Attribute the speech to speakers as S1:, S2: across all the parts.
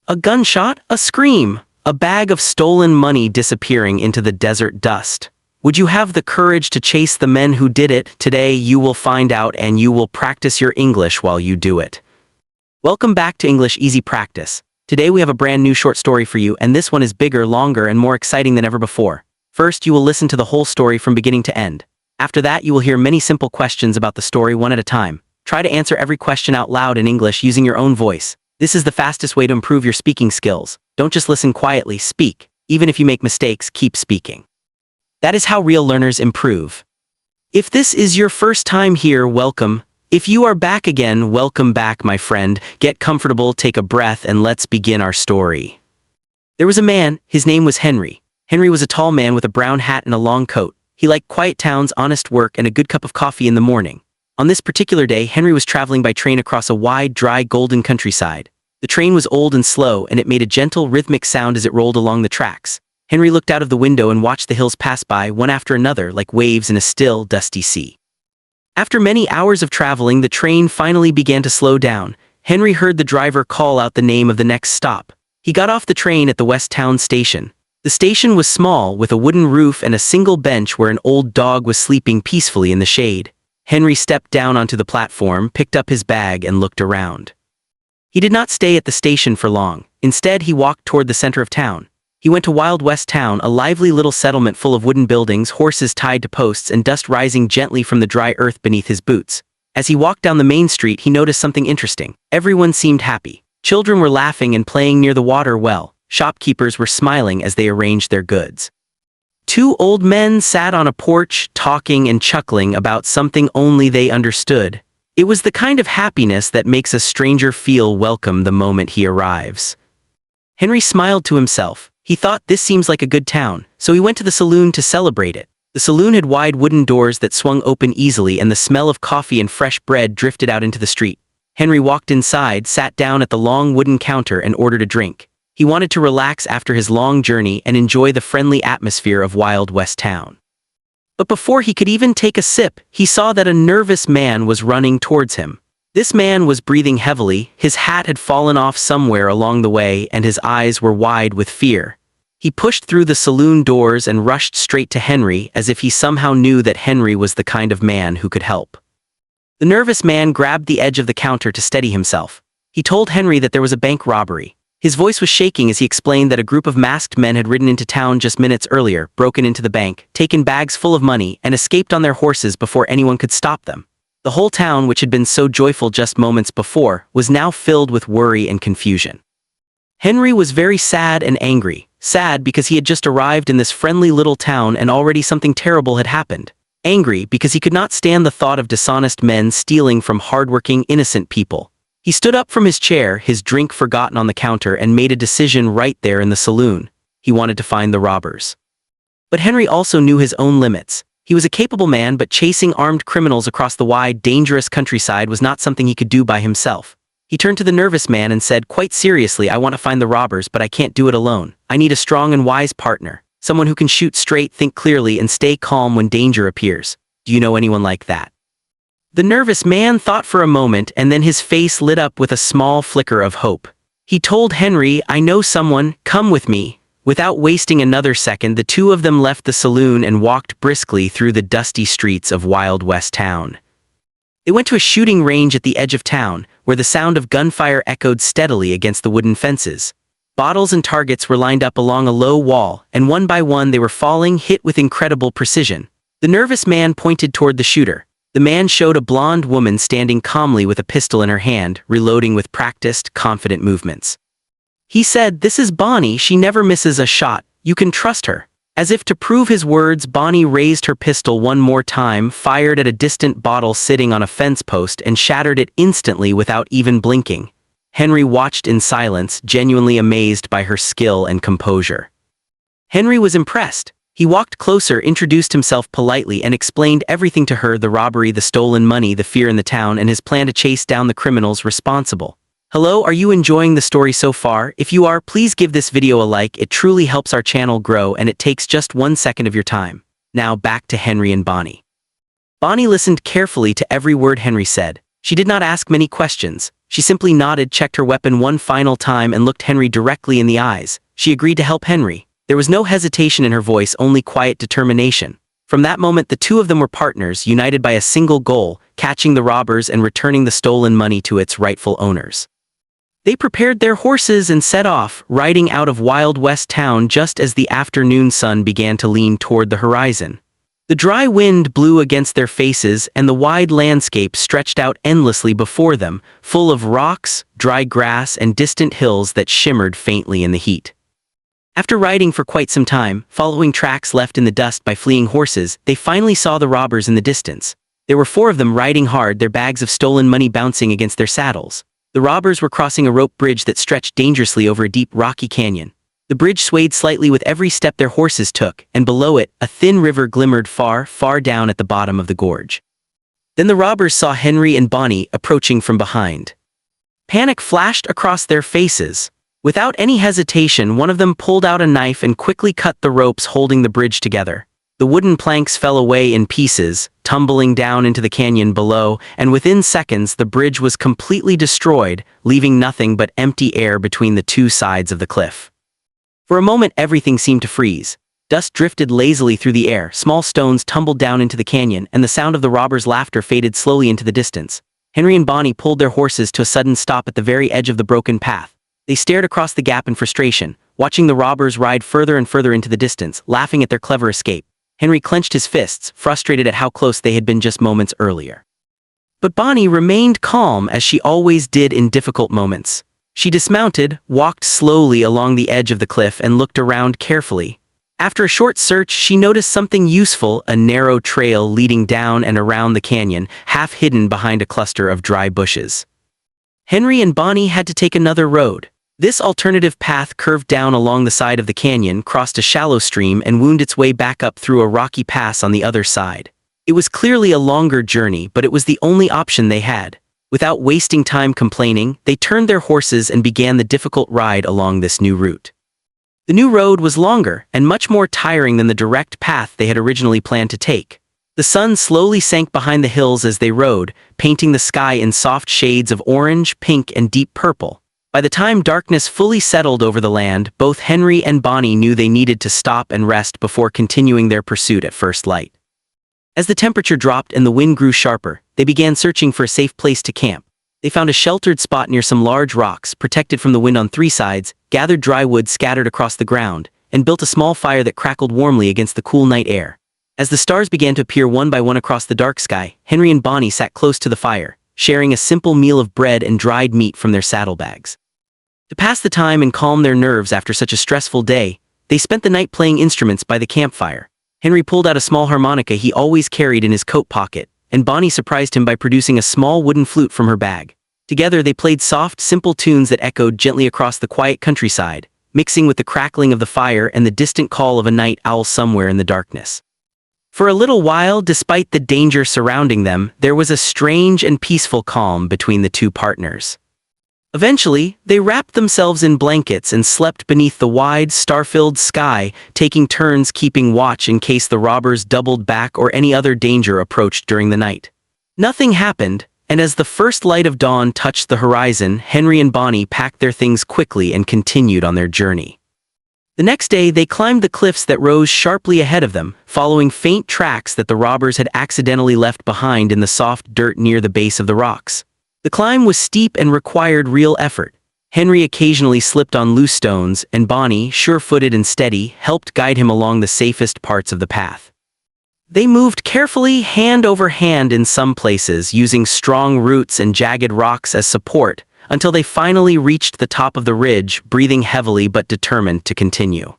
S1: A gunshot, a scream, a bag of stolen money disappearing into the desert dust. Would you have the courage to chase the men who did it? Today you will find out, and you will practice your English while you do it. Welcome back to English Easy Practice. Today we have a brand new short story for you, and this one is bigger, longer, and more exciting than ever before. First, you will listen to the whole story from beginning to end. After that, you will hear many simple questions about the story one at a time. Try to answer every question out loud in English using your own voice. This is the fastest way to improve your speaking skills. Don't just listen quietly, speak. Even if you make mistakes, keep speaking. That is how real learners improve. If this is your first time here, welcome. If you are back again, welcome back, my friend. Get comfortable, take a breath, and let's begin our story. There was a man, his name was Henry. Henry was a tall man with a brown hat and a long coat. He liked quiet towns, honest work, and a good cup of coffee in the morning. On this particular day, Henry was traveling by train across a wide, dry, golden countryside. The train was old and slow, and it made a gentle, rhythmic sound as it rolled along the tracks. Henry looked out of the window and watched the hills pass by, one after another, like waves in a still, dusty sea. After many hours of traveling, the train finally began to slow down. Henry heard the driver call out the name of the next stop. He got off the train at the West Town station. The station was small, with a wooden roof and a single bench where an old dog was sleeping peacefully in the shade. Henry stepped down onto the platform, picked up his bag, and looked around. He did not stay at the station for long. Instead, he walked toward the center of town. He went to Wild West Town, a lively little settlement full of wooden buildings, horses tied to posts, and dust rising gently from the dry earth beneath his boots. As he walked down the main street, he noticed something interesting. Everyone seemed happy. Children were laughing and playing near the water well. Shopkeepers were smiling as they arranged their goods. Two old men sat on a porch, talking and chuckling about something only they understood. It was the kind of happiness that makes a stranger feel welcome the moment he arrives. Henry smiled to himself. He thought, this seems like a good town, so he went to the saloon to celebrate it. The saloon had wide wooden doors that swung open easily, and the smell of coffee and fresh bread drifted out into the street. Henry walked inside, sat down at the long wooden counter, and ordered a drink. He wanted to relax after his long journey and enjoy the friendly atmosphere of Wild West Town. But before he could even take a sip, he saw that a nervous man was running towards him. This man was breathing heavily, his hat had fallen off somewhere along the way, and his eyes were wide with fear. He pushed through the saloon doors and rushed straight to Henry, as if he somehow knew that Henry was the kind of man who could help. The nervous man grabbed the edge of the counter to steady himself. He told Henry that there was a bank robbery. His voice was shaking as he explained that a group of masked men had ridden into town just minutes earlier, broken into the bank, taken bags full of money, and escaped on their horses before anyone could stop them. The whole town, which had been so joyful just moments before, was now filled with worry and confusion. Henry was very sad and angry. Sad because he had just arrived in this friendly little town and already something terrible had happened. Angry because he could not stand the thought of dishonest men stealing from hardworking, innocent people. He stood up from his chair, his drink forgotten on the counter, and made a decision right there in the saloon. He wanted to find the robbers. But Henry also knew his own limits. He was a capable man, but chasing armed criminals across the wide, dangerous countryside was not something he could do by himself. He turned to the nervous man and said, quite seriously, I want to find the robbers, but I can't do it alone. I need a strong and wise partner. Someone who can shoot straight, think clearly, and stay calm when danger appears. Do you know anyone like that? The nervous man thought for a moment, and then his face lit up with a small flicker of hope. He told Henry, I know someone, come with me. Without wasting another second, the two of them left the saloon and walked briskly through the dusty streets of Wild West Town. They went to a shooting range at the edge of town, where the sound of gunfire echoed steadily against the wooden fences. Bottles and targets were lined up along a low wall, and one by one they were falling, hit with incredible precision. The nervous man pointed toward the shooter. The man showed a blonde woman standing calmly with a pistol in her hand, reloading with practiced, confident movements. He said, this is Bonnie, she never misses a shot, you can trust her. As if to prove his words, Bonnie raised her pistol one more time, fired at a distant bottle sitting on a fence post, and shattered it instantly without even blinking. Henry watched in silence, genuinely amazed by her skill and composure. Henry was impressed. He walked closer, introduced himself politely, and explained everything to her: the robbery, the stolen money, the fear in the town, and his plan to chase down the criminals responsible. Hello, are you enjoying the story so far? If you are, please give this video a like. It truly helps our channel grow, and it takes just 1 second of your time. Now back to Henry and Bonnie. Bonnie listened carefully to every word Henry said. She did not ask many questions. She simply nodded, checked her weapon one final time, and looked Henry directly in the eyes. She agreed to help Henry. There was no hesitation in her voice, only quiet determination. From that moment, the two of them were partners, united by a single goal: catching the robbers and returning the stolen money to its rightful owners. They prepared their horses and set off, riding out of Wild West town just as the afternoon sun began to lean toward the horizon. The dry wind blew against their faces, and the wide landscape stretched out endlessly before them, full of rocks, dry grass, and distant hills that shimmered faintly in the heat. After riding for quite some time, following tracks left in the dust by fleeing horses, they finally saw the robbers in the distance. There were 4 of them, riding hard, their bags of stolen money bouncing against their saddles. The robbers were crossing a rope bridge that stretched dangerously over a deep, rocky canyon. The bridge swayed slightly with every step their horses took, and below it, a thin river glimmered far, far down at the bottom of the gorge. Then the robbers saw Henry and Bonnie approaching from behind. Panic flashed across their faces. Without any hesitation, one of them pulled out a knife and quickly cut the ropes holding the bridge together. The wooden planks fell away in pieces, tumbling down into the canyon below, and within seconds the bridge was completely destroyed, leaving nothing but empty air between the two sides of the cliff. For a moment everything seemed to freeze. Dust drifted lazily through the air, small stones tumbled down into the canyon, and the sound of the robbers' laughter faded slowly into the distance. Henry and Bonnie pulled their horses to a sudden stop at the very edge of the broken path. They stared across the gap in frustration, watching the robbers ride further and further into the distance, laughing at their clever escape. Henry clenched his fists, frustrated at how close they had been just moments earlier. But Bonnie remained calm, as she always did in difficult moments. She dismounted, walked slowly along the edge of the cliff, and looked around carefully. After a short search, she noticed something useful: a narrow trail leading down and around the canyon, half hidden behind a cluster of dry bushes. Henry and Bonnie had to take another road. This alternative path curved down along the side of the canyon, crossed a shallow stream, and wound its way back up through a rocky pass on the other side. It was clearly a longer journey, but it was the only option they had. Without wasting time complaining, they turned their horses and began the difficult ride along this new route. The new road was longer and much more tiring than the direct path they had originally planned to take. The sun slowly sank behind the hills as they rode, painting the sky in soft shades of orange, pink, and deep purple. By the time darkness fully settled over the land, both Henry and Bonnie knew they needed to stop and rest before continuing their pursuit at first light. As the temperature dropped and the wind grew sharper, they began searching for a safe place to camp. They found a sheltered spot near some large rocks, protected from the wind on 3 sides, gathered dry wood scattered across the ground, and built a small fire that crackled warmly against the cool night air. As the stars began to appear one by one across the dark sky, Henry and Bonnie sat close to the fire, sharing a simple meal of bread and dried meat from their saddlebags. To pass the time and calm their nerves after such a stressful day, they spent the night playing instruments by the campfire. Henry pulled out a small harmonica he always carried in his coat pocket, and Bonnie surprised him by producing a small wooden flute from her bag. Together they played soft, simple tunes that echoed gently across the quiet countryside, mixing with the crackling of the fire and the distant call of a night owl somewhere in the darkness. For a little while, despite the danger surrounding them, there was a strange and peaceful calm between the two partners. Eventually, they wrapped themselves in blankets and slept beneath the wide, star-filled sky, taking turns keeping watch in case the robbers doubled back or any other danger approached during the night. Nothing happened, and as the first light of dawn touched the horizon, Henry and Bonnie packed their things quickly and continued on their journey. The next day, they climbed the cliffs that rose sharply ahead of them, following faint tracks that the robbers had accidentally left behind in the soft dirt near the base of the rocks. The climb was steep and required real effort. Henry occasionally slipped on loose stones, and Bonnie, sure-footed and steady, helped guide him along the safest parts of the path. They moved carefully, hand over hand in some places, using strong roots and jagged rocks as support, until they finally reached the top of the ridge, breathing heavily but determined to continue.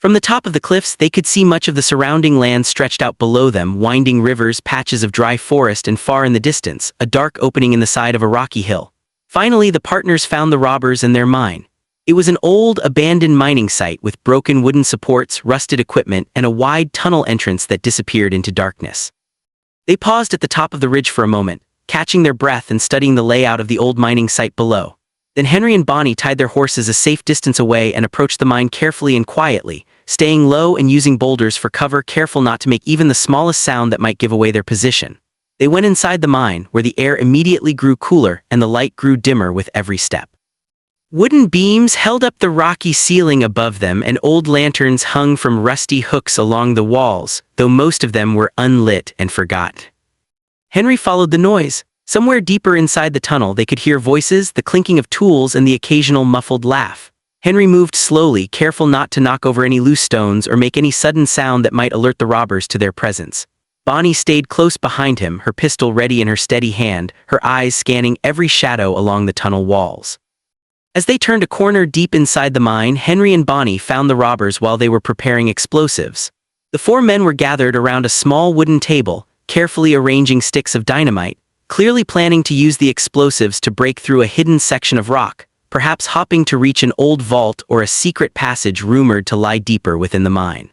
S1: From the top of the cliffs, they could see much of the surrounding land stretched out below them: winding rivers, patches of dry forest, and far in the distance, a dark opening in the side of a rocky hill. Finally, the partners found the robbers and their mine. It was an old, abandoned mining site with broken wooden supports, rusted equipment, and a wide tunnel entrance that disappeared into darkness. They paused at the top of the ridge for a moment, catching their breath and studying the layout of the old mining site below. Then Henry and Bonnie tied their horses a safe distance away and approached the mine carefully and quietly, staying low and using boulders for cover, careful not to make even the smallest sound that might give away their position. They went inside the mine, where the air immediately grew cooler and the light grew dimmer with every step. Wooden beams held up the rocky ceiling above them, and old lanterns hung from rusty hooks along the walls, though most of them were unlit and forgot. Henry followed the noise. Somewhere deeper inside the tunnel they could hear voices, the clinking of tools, and the occasional muffled laugh. Henry moved slowly, careful not to knock over any loose stones or make any sudden sound that might alert the robbers to their presence. Bonnie stayed close behind him, her pistol ready in her steady hand, her eyes scanning every shadow along the tunnel walls. As they turned a corner deep inside the mine, Henry and Bonnie found the robbers while they were preparing explosives. The four men were gathered around a small wooden table, carefully arranging sticks of dynamite, clearly planning to use the explosives to break through a hidden section of rock, perhaps hoping to reach an old vault or a secret passage rumored to lie deeper within the mine.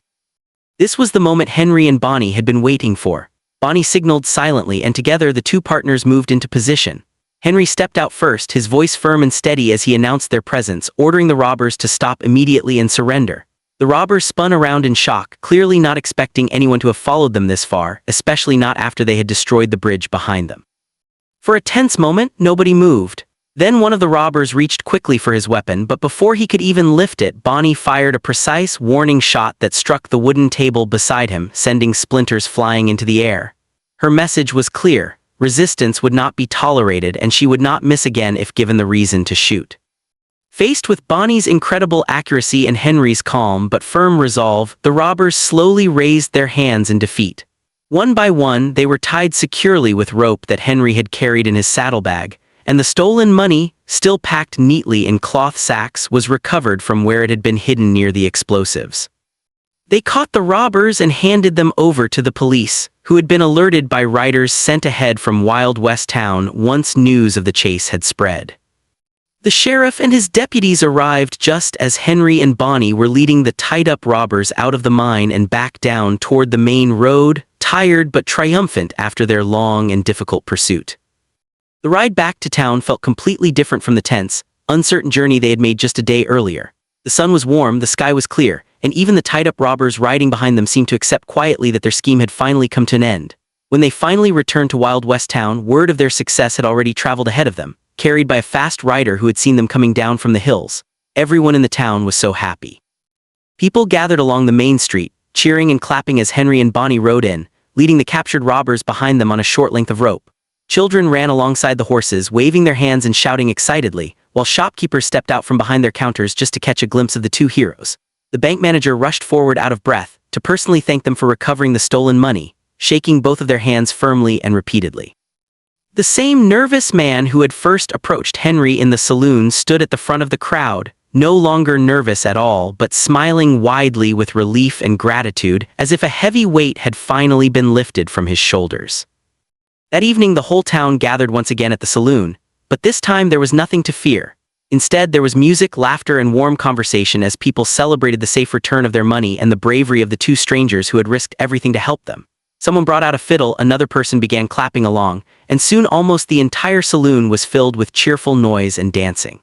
S1: This was the moment Henry and Bonnie had been waiting for. Bonnie signaled silently, and together the two partners moved into position. Henry stepped out first, his voice firm and steady as he announced their presence, ordering the robbers to stop immediately and surrender. The robbers spun around in shock, clearly not expecting anyone to have followed them this far, especially not after they had destroyed the bridge behind them. For a tense moment, nobody moved. Then one of the robbers reached quickly for his weapon, but before he could even lift it, Bonnie fired a precise warning shot that struck the wooden table beside him, sending splinters flying into the air. Her message was clear. Resistance would not be tolerated, and she would not miss again if given the reason to shoot. Faced with Bonnie's incredible accuracy and Henry's calm but firm resolve, the robbers slowly raised their hands in defeat. One by one, they were tied securely with rope that Henry had carried in his saddlebag, and the stolen money, still packed neatly in cloth sacks, was recovered from where it had been hidden near the explosives. They caught the robbers and handed them over to the police, who had been alerted by riders sent ahead from Wild West Town once news of the chase had spread. The sheriff and his deputies arrived just as Henry and Bonnie were leading the tied-up robbers out of the mine and back down toward the main road, tired but triumphant after their long and difficult pursuit. The ride back to town felt completely different from the tense, uncertain journey they had made just a day earlier. The sun was warm, the sky was clear, and even the tied-up robbers riding behind them seemed to accept quietly that their scheme had finally come to an end. When they finally returned to Wild West Town, word of their success had already traveled ahead of them, carried by a fast rider who had seen them coming down from the hills. Everyone in the town was so happy. People gathered along the main street, cheering and clapping as Henry and Bonnie rode in, leading the captured robbers behind them on a short length of rope. Children ran alongside the horses, waving their hands and shouting excitedly, while shopkeepers stepped out from behind their counters just to catch a glimpse of the two heroes. The bank manager rushed forward out of breath, to personally thank them for recovering the stolen money, shaking both of their hands firmly and repeatedly. The same nervous man who had first approached Henry in the saloon stood at the front of the crowd, no longer nervous at all, but smiling widely with relief and gratitude, as if a heavy weight had finally been lifted from his shoulders. That evening the whole town gathered once again at the saloon, but this time there was nothing to fear. Instead, there was music, laughter, and warm conversation as people celebrated the safe return of their money and the bravery of the two strangers who had risked everything to help them. Someone brought out a fiddle, another person began clapping along, and soon almost the entire saloon was filled with cheerful noise and dancing.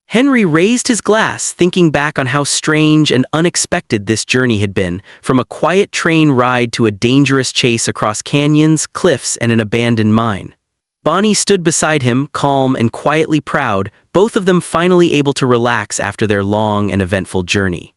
S1: Henry raised his glass, thinking back on how strange and unexpected this journey had been, from a quiet train ride to a dangerous chase across canyons, cliffs, and an abandoned mine. Bonnie stood beside him, calm and quietly proud, both of them finally able to relax after their long and eventful journey.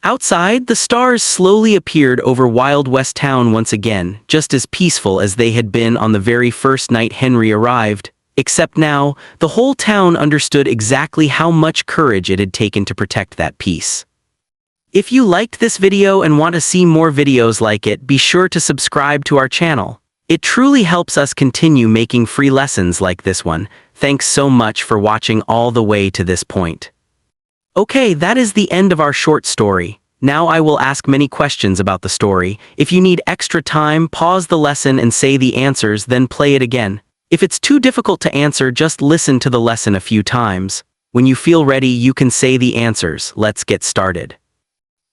S1: Outside, the stars slowly appeared over Wild West Town once again, just as peaceful as they had been on the very first night Henry arrived. Except now, the whole town understood exactly how much courage it had taken to protect that peace. If you liked this video and want to see more videos like it, be sure to subscribe to our channel. It truly helps us continue making free lessons like this one. Thanks so much for watching all the way to this point. Okay, that is the end of our short story. Now I will ask many questions about the story. If you need extra time, pause the lesson and say the answers, then play it again. If it's too difficult to answer, just listen to the lesson a few times. When you feel ready, you can say the answers. Let's get started.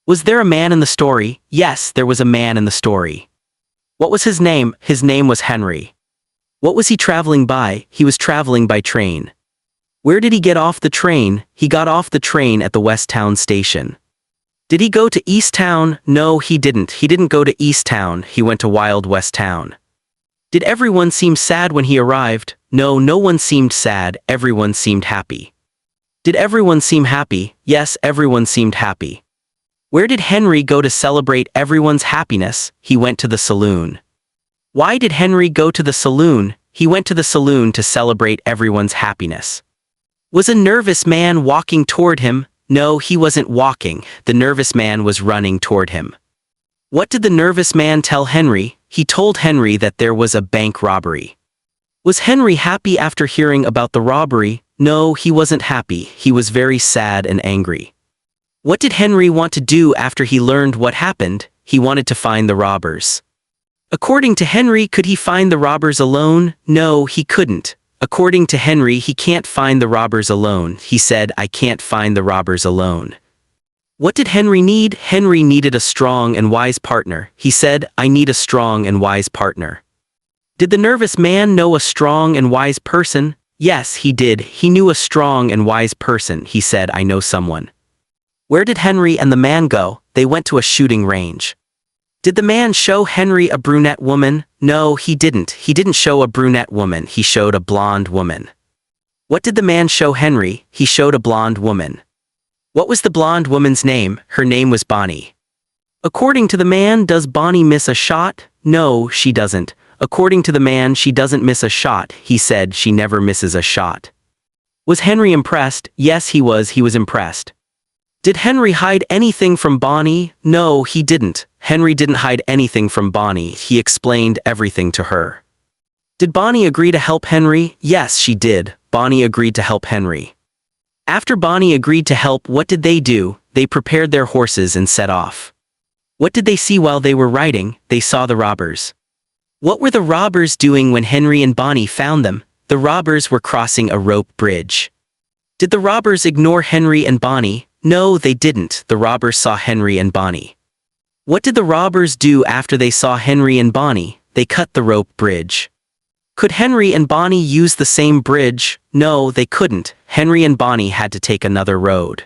S1: Was there a man in the story? Yes, there was a man in the story. What was his name? His name was Henry. What was he traveling by? He was traveling by train. Where did he get off the train? He got off the train at the West Town station. Did he go to East Town? No, he didn't. He didn't go to East Town. He went to Wild West Town. Did everyone seem sad when he arrived? No, no one seemed sad, everyone seemed happy. Did everyone seem happy? Yes, everyone seemed happy. Where did Henry go to celebrate everyone's happiness? He went to the saloon. Why did Henry go to the saloon? He went to the saloon to celebrate everyone's happiness. Was a nervous man walking toward him? No, he wasn't walking. The nervous man was running toward him. What did the nervous man tell Henry? He told Henry that there was a bank robbery. Was Henry happy after hearing about the robbery? No, he wasn't happy. He was very sad and angry. What did Henry want to do after he learned what happened? He wanted to find the robbers. According to Henry, could he find the robbers alone? No, he couldn't. According to Henry, he can't find the robbers alone. He said, I can't find the robbers alone. What did Henry need? Henry needed a strong and wise partner. He said, I need a strong and wise partner. Did the nervous man know a strong and wise person? Yes, he did. He knew a strong and wise person. He said, I know someone. Where did Henry and the man go? They went to a shooting range. Did the man show Henry a brunette woman? No, he didn't. He didn't show a brunette woman. He showed a blonde woman. What did the man show Henry? He showed a blonde woman. What was the blonde woman's name? Her name was Bonnie. According to the man, does Bonnie miss a shot? No, she doesn't. According to the man, she doesn't miss a shot. He said she never misses a shot. Was Henry impressed? Yes, he was. He was impressed. Did Henry hide anything from Bonnie? No, he didn't. Henry didn't hide anything from Bonnie. He explained everything to her. Did Bonnie agree to help Henry? Yes, she did. Bonnie agreed to help Henry. After Bonnie agreed to help, what did they do? They prepared their horses and set off. What did they see while they were riding? They saw the robbers. What were the robbers doing when Henry and Bonnie found them? The robbers were crossing a rope bridge. Did the robbers ignore Henry and Bonnie? No, they didn't. The robbers saw Henry and Bonnie. What did the robbers do after they saw Henry and Bonnie? They cut the rope bridge. Could Henry and Bonnie use the same bridge? No, they couldn't. Henry and Bonnie had to take another road.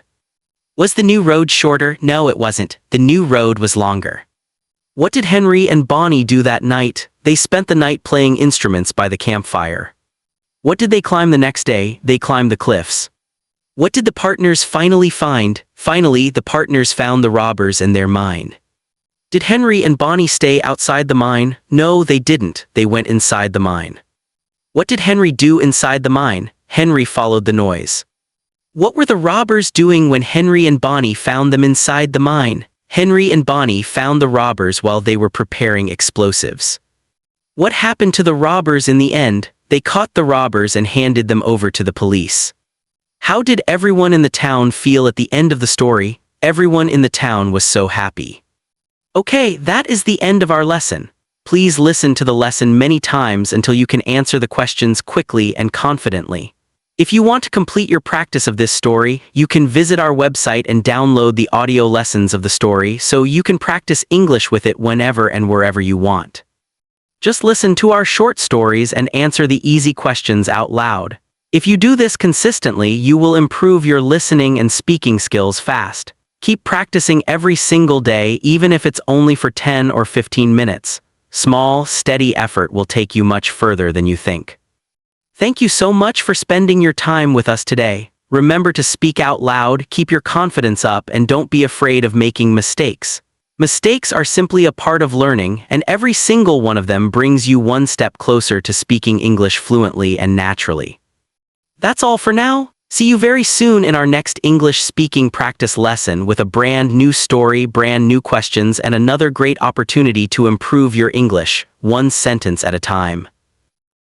S1: Was the new road shorter? No, it wasn't. The new road was longer. What did Henry and Bonnie do that night? They spent the night playing instruments by the campfire. What did they climb the next day? They climbed the cliffs. What did the partners finally find? Finally, the partners found the robbers in their mine. Did Henry and Bonnie stay outside the mine? No, they didn't. They went inside the mine. What did Henry do inside the mine? Henry followed the noise. What were the robbers doing when Henry and Bonnie found them inside the mine? Henry and Bonnie found the robbers while they were preparing explosives. What happened to the robbers in the end? They caught the robbers and handed them over to the police. How did everyone in the town feel at the end of the story? Everyone in the town was so happy. Okay, that is the end of our lesson. Please listen to the lesson many times until you can answer the questions quickly and confidently. If you want to complete your practice of this story, you can visit our website and download the audio lessons of the story so you can practice English with it whenever and wherever you want. Just listen to our short stories and answer the easy questions out loud. If you do this consistently, you will improve your listening and speaking skills fast. Keep practicing every single day, even if it's only for 10 or 15 minutes. Small, steady effort will take you much further than you think. Thank you so much for spending your time with us today. Remember to speak out loud, keep your confidence up, and don't be afraid of making mistakes. Mistakes are simply a part of learning, and every single one of them brings you one step closer to speaking English fluently and naturally. That's all for now. See you very soon in our next English speaking practice lesson with a brand new story, brand new questions, and another great opportunity to improve your English, one sentence at a time.